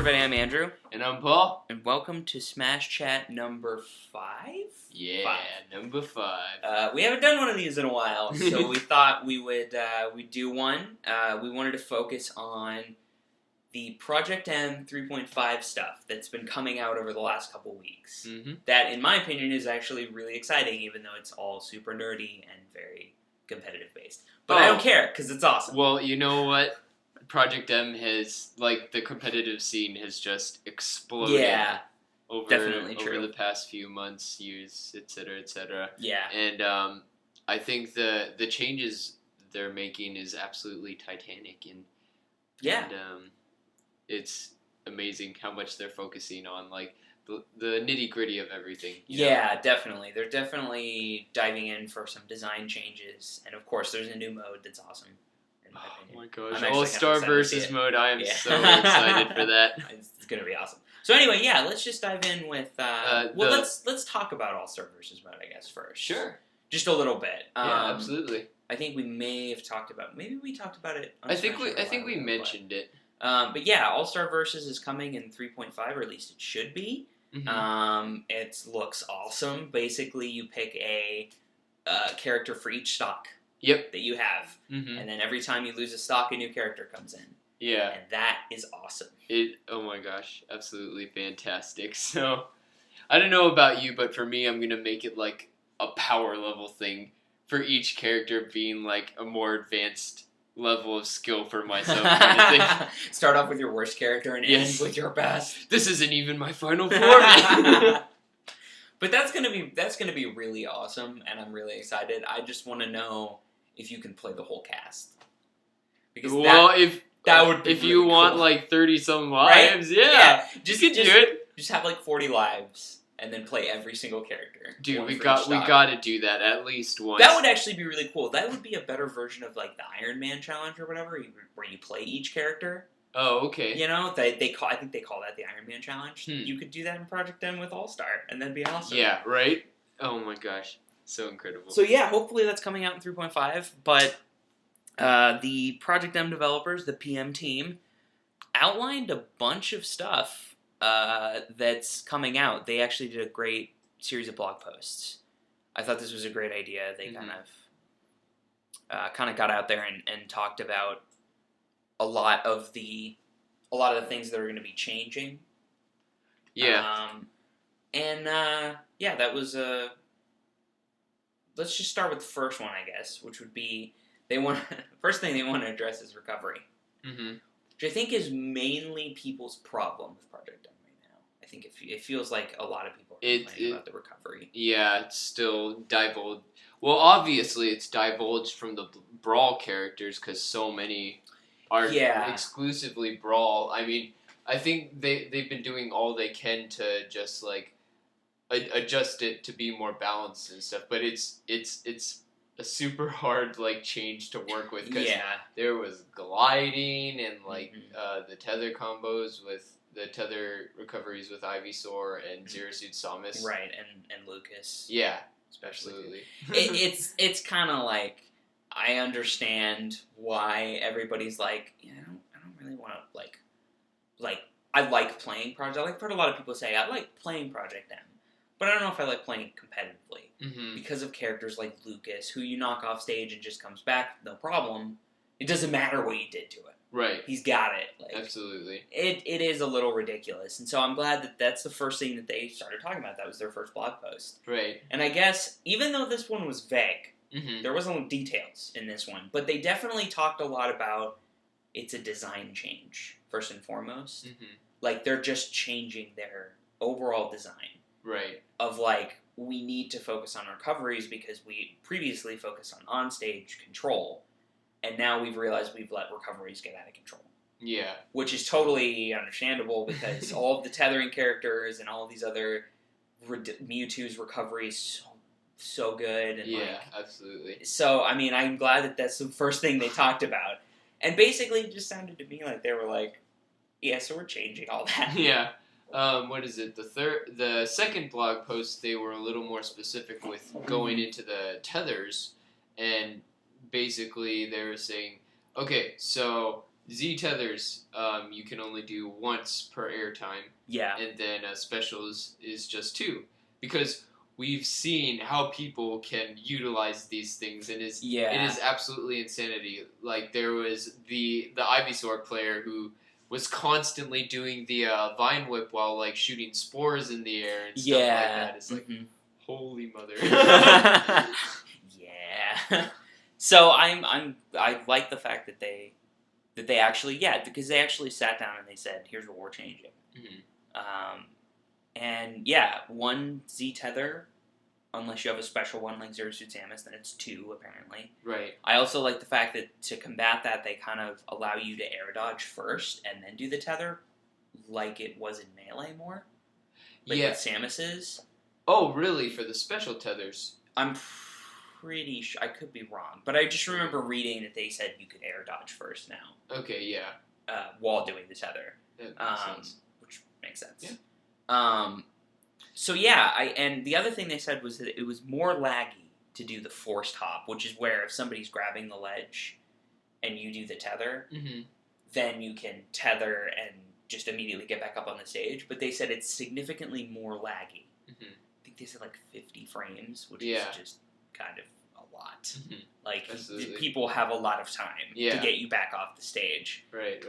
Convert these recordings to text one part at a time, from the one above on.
everybody, I'm Andrew. And I'm Paul. And welcome to Smash Chat number 5? Yeah, number 5. We haven't done one of these in a while, so we thought we would we'd do one. We wanted to focus on the Project M 3.5 stuff that's been coming out over the last couple weeks. Mm-hmm. That, in my opinion, is actually really exciting, even though it's all super nerdy and very competitive based. But I don't care, because it's awesome. Well, you know what? Project M has, like, the competitive scene has just exploded. Yeah, over the past few months, years, etc., etc. Yeah. And I think the changes they're making is absolutely titanic, and it's amazing how much they're focusing on, like, the nitty gritty of everything. Yeah, definitely. They're definitely diving in for some design changes, and of course, there's a new mode that's awesome. Oh my gosh! All-Star versus mode. I am so excited for that. It's gonna be awesome. So anyway, yeah, let's just dive in with. Let's talk about All-Star versus mode, I guess, first. Sure. Just a little bit. Yeah, absolutely. I think we may have talked about. Maybe we talked about it. On I think we mentioned it. But yeah, All-Star versus is coming in 3.5, or at least it should be. Mm-hmm. It looks awesome. Basically, you pick a character for each stock. Yep. That you have. Mm-hmm. And then every time you lose a stock, a new character comes in. Yeah. And that is awesome. Oh my gosh, absolutely fantastic. So, I don't know about you, but for me, I'm going to make it like a power level thing for each character being like a more advanced level of skill for myself kind of thing. Start off with your worst character and end with your best. This isn't even my final form. But that's gonna be really awesome, and I'm really excited. I just want to know if you can play the whole cast. Because that would be if really you want cool. Like 30-some lives, right? yeah, just do it. Just have like 40 lives, and then play every single character. Dude, we got to do that at least once. That would actually be really cool. That would be a better version of like the Iron Man challenge or whatever, where you play each character. Oh, okay. You know, I think they call that the Iron Man challenge. You could do that in Project M with All-Star, and that'd be awesome. Yeah, right? Oh my gosh. So incredible. So yeah, hopefully that's coming out in 3.5, but the Project M developers, the PM team, outlined a bunch of stuff that's coming out. They actually did a great series of blog posts. I thought this was a great idea. They kind of got out there and talked about a lot of the things that are going to be changing. Yeah. That was let's just start with the first one, I guess, which would be first thing they want to address is recovery. Mm-hmm. Which I think is mainly people's problem with Project M right now. I think it feels like a lot of people are complaining about the recovery. Yeah, it's still divulged. Well, obviously it's divulged from the Brawl characters because so many are exclusively Brawl. I mean, I think they've been doing all they can to just like adjust it to be more balanced and stuff. But it's a super hard like change to work with because there was gliding and like the tether combos with the tether recoveries with Ivysaur and Zero Suit Samus. Right, and Lucas. Yeah, especially. It's kind of like. I understand why everybody's like, I don't really want to like I like playing Project. I've heard a lot of people say I like playing Project M, but I don't know if I like playing competitively because of characters like Lucas, who you knock off stage and just comes back, no problem. It doesn't matter what you did to it. Right. He's got it. Like, absolutely. It is a little ridiculous, and so I'm glad that that's the first thing that they started talking about. That was their first blog post. Right. And I guess even though this one was vague. There wasn't details in this one, but they definitely talked a lot about it's a design change, first and foremost. Like, they're just changing their overall design. Right. Of, like, we need to focus on recoveries because we previously focused on on-stage control, and now we've realized we've let recoveries get out of control. Yeah. Which is totally understandable because all of the tethering characters and all of these other Mewtwo's recoveries so good. And absolutely. So, I mean, I'm glad that that's the first thing they talked about. And basically, it just sounded to me like they were like, yeah, so we're changing all that. Yeah. What is it? The second blog post, they were a little more specific with going into the tethers, and basically they were saying, okay, so Z tethers, you can only do once per airtime. Yeah. And then specials is just 2. Because we've seen how people can utilize these things, and it is absolutely insanity. Like, there was the Ivysaur player who was constantly doing the Vine Whip while, like, shooting spores in the air and stuff like that. It's like, holy mother. Yeah. So I like the fact that they actually, because they actually sat down and they said, here's what we're changing. And yeah, 1 Z tether, unless you have a special one like Zero Suit Samus, then it's 2 apparently. Right. I also like the fact that to combat that, they kind of allow you to air dodge first and then do the tether, like it was in Melee more. Like with Samus's. Oh, really? For the special tethers? I'm pretty sure. I could be wrong, but I just remember reading that they said you could air dodge first now. Okay, yeah. While doing the tether. That makes sense. Which makes sense. Yeah. So yeah, and the other thing they said was that it was more laggy to do the forced hop, which is where if somebody's grabbing the ledge and you do the tether, then you can tether and just immediately get back up on the stage. But they said it's significantly more laggy. I think they said like 50 frames, which is just kind of a lot. Like, people have a lot of time to get you back off the stage. Right.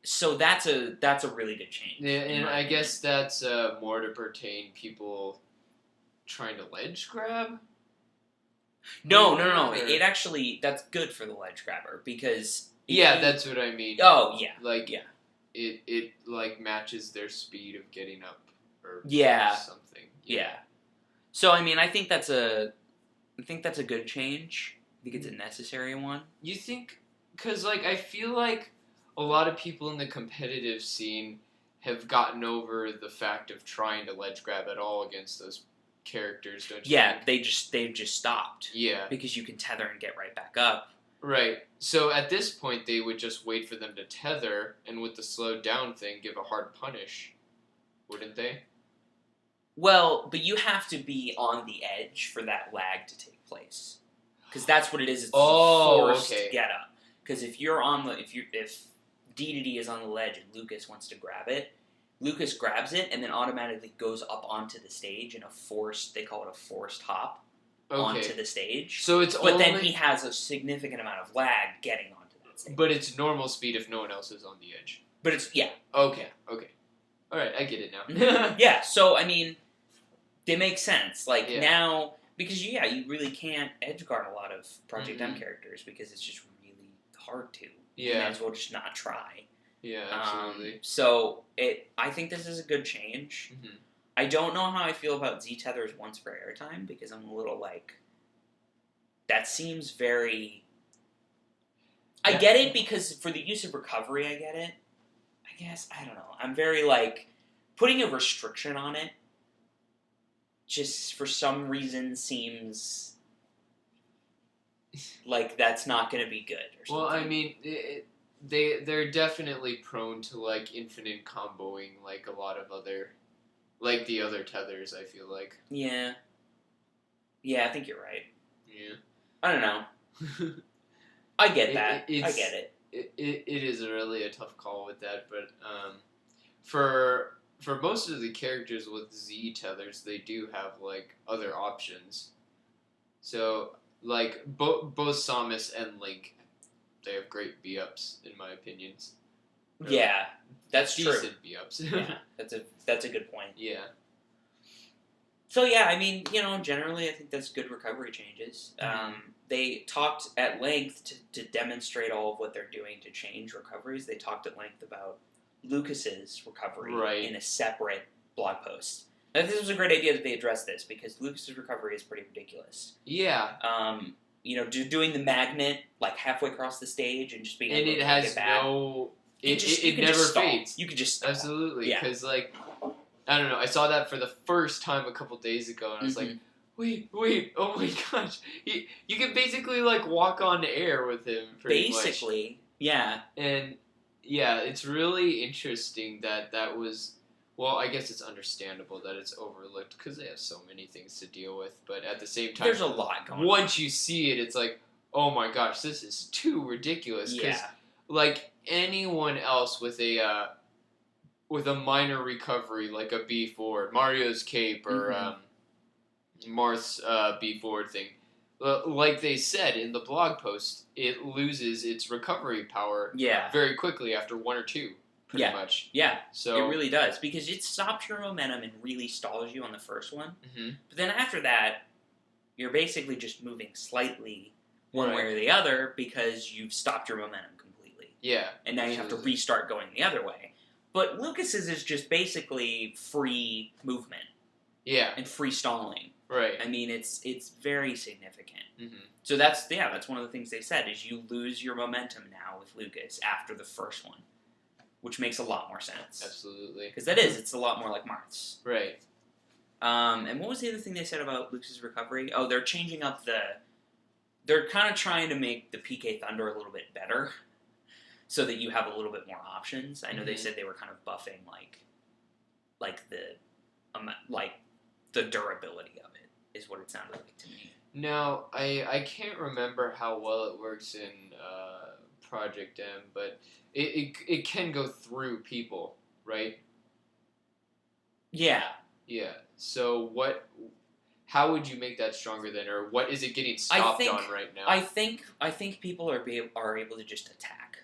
So that's a really good change. Yeah, and I guess that's more to pertain people trying to ledge grab? No. It actually, that's good for the ledge grabber, because... that's what I mean. Oh, yeah. Like, it like, matches their speed of getting up, or something. Yeah. So, I mean, I think that's a good change. I think it's a necessary one. You think... Because, like, I feel like a lot of people in the competitive scene have gotten over the fact of trying to ledge grab at all against those characters, don't you think? they've just stopped. Yeah. Because you can tether and get right back up. Right. So at this point, they would just wait for them to tether, and with the slowed down thing, give a hard punish. Wouldn't they? Well, but you have to be on the edge for that lag to take place. Because that's what it is. It's forced get up. Because if you're on the... If DDD is on the ledge and Lucas wants to grab it, Lucas grabs it and then automatically goes up onto the stage in a forced... They call it a forced hop onto the stage. So it's then he has a significant amount of lag getting onto that stage. But it's normal speed if no one else is on the edge. But it's... Yeah. Okay. Alright, I get it now. Yeah, so, I mean... They make sense. Like, now... Because, you really can't edge guard a lot of Project M characters because it's just really hard to. You may as well just not try. Yeah, absolutely. So, I think this is a good change. I don't know how I feel about Z-tethers once per airtime, because I'm a little like... That seems very... I get it, because for the use of recovery, I get it. I guess, I don't know. I'm very, like... Putting a restriction on it just, for some reason, seems... like that's not going to be good or something. Well, I mean, they're definitely prone to, like, infinite comboing, like a lot of other, like the other tethers, I feel like. Yeah, I think you're right. Yeah. I don't know. I get that. I get it. It is really a tough call with that, but for most of the characters with Z tethers, they do have, like, other options. So... Like, both Samus and Link, they have great B-ups, in my opinions. Yeah, that's true. Decent B-ups. Yeah, that's a good point. Yeah. So, yeah, I mean, generally I think that's good recovery changes. They talked at length to demonstrate all of what they're doing to change recoveries. They talked at length about Lucas's recovery in a separate blog post. I think this was a great idea that they addressed this, because Lucas's recovery is pretty ridiculous. Yeah. Doing the magnet, like, halfway across the stage and just being able to get back. It never fades. You could just stop. Absolutely. Because, like, I don't know, I saw that for the first time a couple days ago, and I was like, wait, oh my gosh. You can basically, like, walk on air with him, pretty much. Basically, yeah. And, yeah, it's really interesting that was... Well, I guess it's understandable that it's overlooked because they have so many things to deal with. But at the same time, there's a lot going on. Once you see it, it's like, oh my gosh, this is too ridiculous. Yeah. like anyone else with a minor recovery, like a B forward, Mario's cape or Marth's B forward thing. Like they said in the blog post, it loses its recovery power very quickly after one or two, pretty much. Yeah, so it really does, because it stops your momentum and really stalls you on the first one. Mm-hmm. But then after that, you're basically just moving slightly one way or the other because you've stopped your momentum completely. Yeah. And now you have to restart going the other way. But Lucas's is just basically free movement. Yeah. And free stalling. Right. I mean, it's very significant. Mm-hmm. So that's one of the things they said, is you lose your momentum now with Lucas after the first one, which makes a lot more sense. Absolutely. Because it's a lot more like Marth's. Right. And what was the other thing they said about Lucas's recovery? Oh, they're changing up they're kind of trying to make the PK Thunder a little bit better, so that you have a little bit more options. I know they said they were kind of buffing the durability of it, is what it sounded like to me. Now, I can't remember how well it works in Project M, but it can go through people, right? Yeah. Yeah. So how would you make that stronger then, or what is it getting stopped on right now? I think people are able to just attack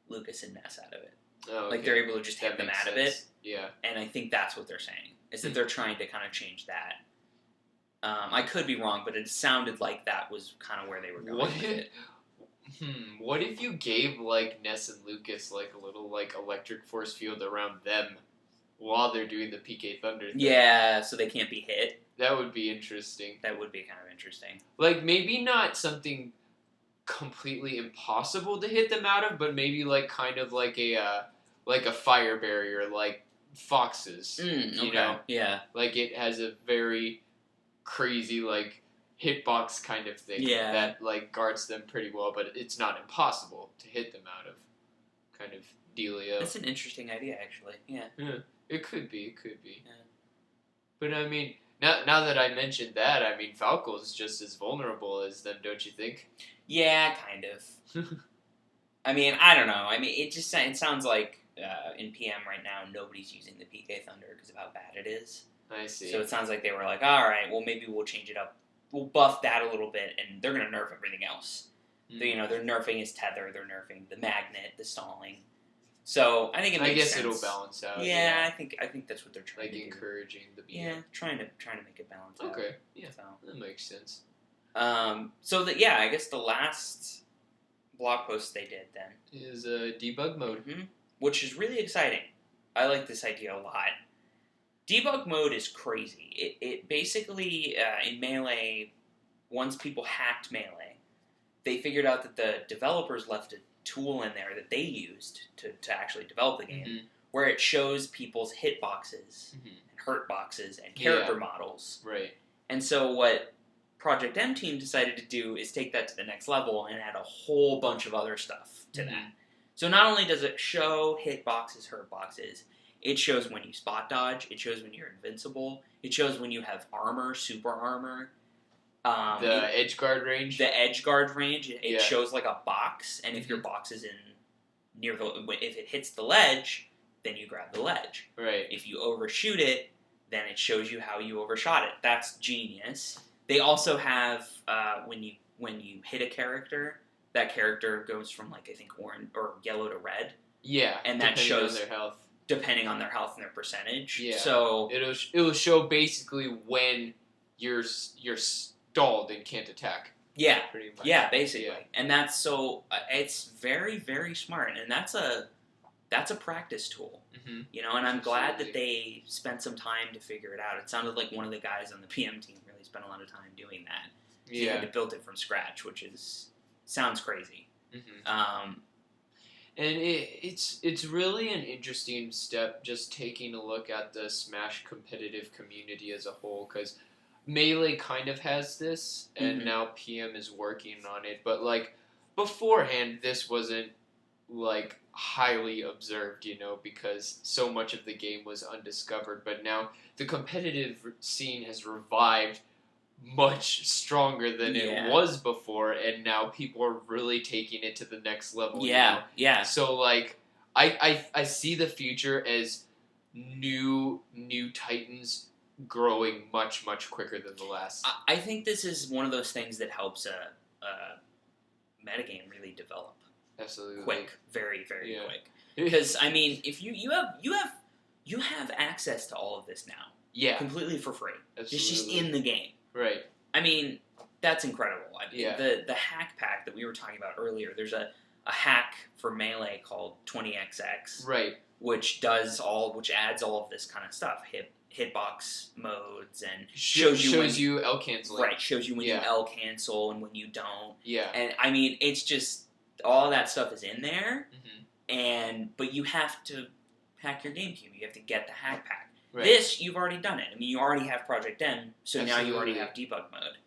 Lucas and Ness out of it. Oh, okay. Like they're able to just hit them out of it. Yeah. And I think that's what they're saying, is that they're trying to kind of change that. I could be wrong, but it sounded like that was kind of where they were going with it. What if you gave Ness and Lucas a little electric force field around them while they're doing the PK Thunder thing? Yeah, so they can't be hit. That would be interesting. That would be kind of interesting. Maybe not something completely impossible to hit them out of, but maybe kind of like a fire barrier, like Fox's. You know? Yeah. It has a very crazy hitbox kind of thing that guards them pretty well, but it's not impossible to hit them out of, kind of dealio. That's an interesting idea, actually. Yeah. It could be. Yeah. But I mean, now that I mentioned that, I mean, Falco's just as vulnerable as them, don't you think? Yeah, kind of. I mean, I don't know. I mean, it sounds like in PM right now, nobody's using the PK Thunder because of how bad it is. I see. So it sounds like they were like, all right, well, maybe we'll change it up. We'll buff that a little bit, and they're going to nerf everything else. Mm. They're nerfing his tether, they're nerfing the magnet, the stalling. So I think it makes sense. I guess it'll balance out. Yeah, I think that's what they're trying to do. Encouraging the BM. Yeah, trying to make it balance out. Okay, yeah, so. That makes sense. I guess the last blog post they did then is Debug Mode. Mm-hmm. Which is really exciting. I like this idea a lot. Debug Mode is crazy. It basically, in Melee, once people hacked Melee, they figured out that the developers left a tool in there that they used to actually develop the game, where it shows people's hitboxes and hurt boxes and character models. Right. And so what Project M team decided to do is take that to the next level and add a whole bunch of other stuff to that. So not only does it show hitboxes, hurt boxes, it shows when you spot dodge, it shows when you're invincible, it shows when you have armor, super armor. The edge guard range? The edge guard range, it shows like a box, and if your box is if it hits the ledge, then you grab the ledge. Right. If you overshoot it, then it shows you how you overshot it. That's genius. They also have, when you hit a character, that character goes from I think orange or yellow to red. Yeah. And that shows on their health. Depending on their health and their percentage. Yeah. So it'll show basically when you're stalled and can't attack. Yeah. Pretty much. Yeah, basically. Yeah. And that's it's very, very smart, and that's a practice tool. And I'm glad that they spent some time to figure it out. It sounded like one of the guys on the PM team really spent a lot of time doing that. He had to build it from scratch, which sounds crazy. And it's really an interesting step, just taking a look at the Smash competitive community as a whole, because Melee kind of has this, and now PM is working on it. But beforehand, this wasn't highly observed, because so much of the game was undiscovered. But now the competitive scene has revived much stronger than it was before, and now people are really taking it to the next level. Yeah. So like, I see the future as new Titans growing much quicker than the last. I think this is one of those things that helps a metagame really develop. Absolutely. Quick, very quick. Because I mean, if you have access to all of this now. Yeah. Completely for free. Absolutely. It's just in the game. Right. I mean, that's incredible. I mean, the hack pack that we were talking about earlier, there's a hack for Melee called 20XX. Right. Which adds all of this kind of stuff. Hitbox modes and shows you L canceling. Right, shows you when you L cancel and when you don't. Yeah. And I mean, it's just all that stuff is in there. Mm-hmm. But you have to hack your GameCube. You have to get the hack pack. Right. This, you've already done it. I mean, you already have Project M, so Absolutely. now you already have debug mode.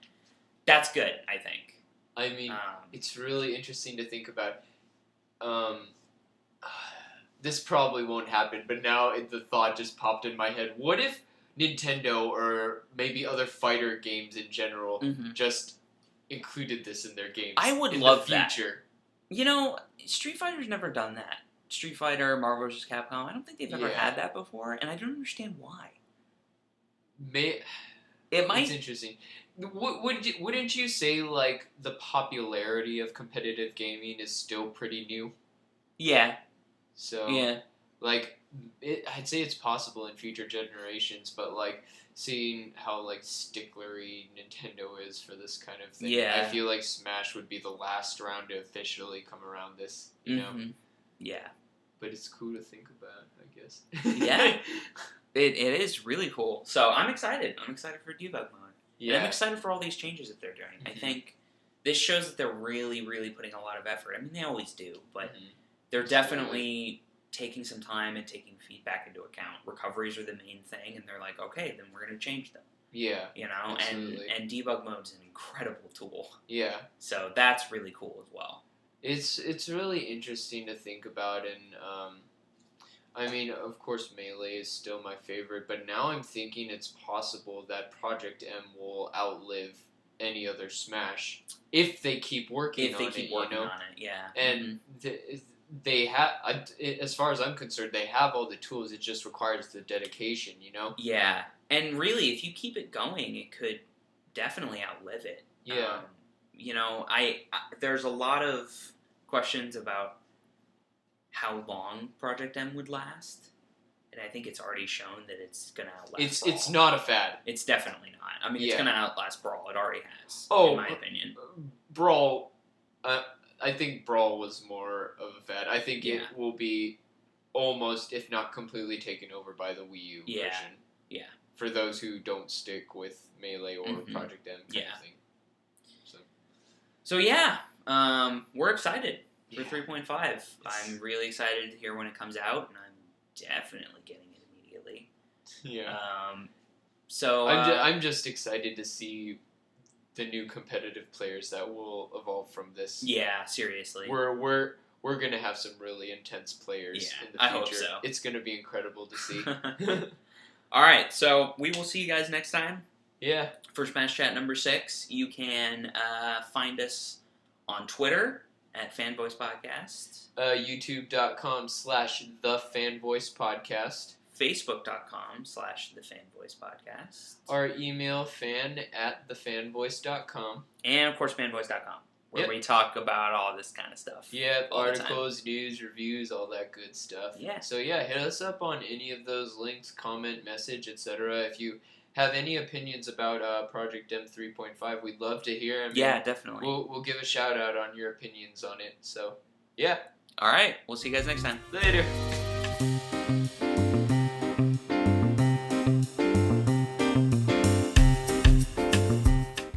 That's good, I think. I mean, it's really interesting to think about. This probably won't happen, but now the thought just popped in my head. What if Nintendo, or maybe other fighter games in general, just included this in their games? I would love that. You know, Street Fighter's never done that. Street Fighter, Marvel vs. Capcom, I don't think they've ever had that before, and I don't understand why. It's interesting. Wouldn't you say, like, the popularity of competitive gaming is still pretty new? Yeah. So, like, I'd say it's possible in future generations, but, like, seeing how, like, sticklery Nintendo is for this kind of thing, I feel like Smash would be the last round to officially come around this, you know? Yeah. But it's cool to think about, I guess. Yeah. It is really cool. So I'm excited. I'm excited for debug mode. Yeah. And I'm excited for all these changes that they're doing. I think this shows that they're really, really putting a lot of effort. I mean, they always do, but they're definitely taking some time and taking feedback into account. Recoveries are the main thing, and they're like, okay, then we're going to change them. Yeah. You know, and debug mode's an incredible tool. Yeah. So that's really cool as well. It's really interesting to think about, and I mean, of course, Melee is still my favorite, but now I'm thinking it's possible that Project M will outlive any other Smash if they keep working on it. Yeah. And they have, as far as I'm concerned, they have all the tools. It just requires the dedication, you know? Yeah. And really, if you keep it going, it could definitely outlive it. Yeah. You know, there's a lot of questions about how long Project M would last, and I think it's already shown that it's going to outlast Brawl. It's not a fad. It's definitely not. I mean, it's going to outlast Brawl. It already has, in my opinion. Brawl, I think Brawl was more of a fad. I think it will be almost, if not completely, taken over by the Wii U version. Yeah. For those who don't stick with Melee or Project M kind of thing. So yeah, we're excited for 3.5. I'm really excited to hear when it comes out, and I'm definitely getting it immediately. Yeah. So I'm just excited to see the new competitive players that will evolve from this. Yeah, seriously. We're gonna have some really intense players in the future. I hope so. It's gonna be incredible to see. All right, so we will see you guys next time. Yeah. For Smash Chat number 6, you can find us on Twitter at Fanvoice Podcast. YouTube.com/TheFanVoicePodcast. Facebook.com/TheFanVoicePodcast. Our email, fan@thefanvoice.com. And, of course, fanvoice.com, where we talk about all this kind of stuff. Yep, articles, news, reviews, all that good stuff. Yeah. So, hit us up on any of those links, comment, message, etc. If you have any opinions about Project M 3.5, we'd love to hear. I mean, definitely. We'll give a shout out on your opinions on it. So, yeah. All right. We'll see you guys next time. Later.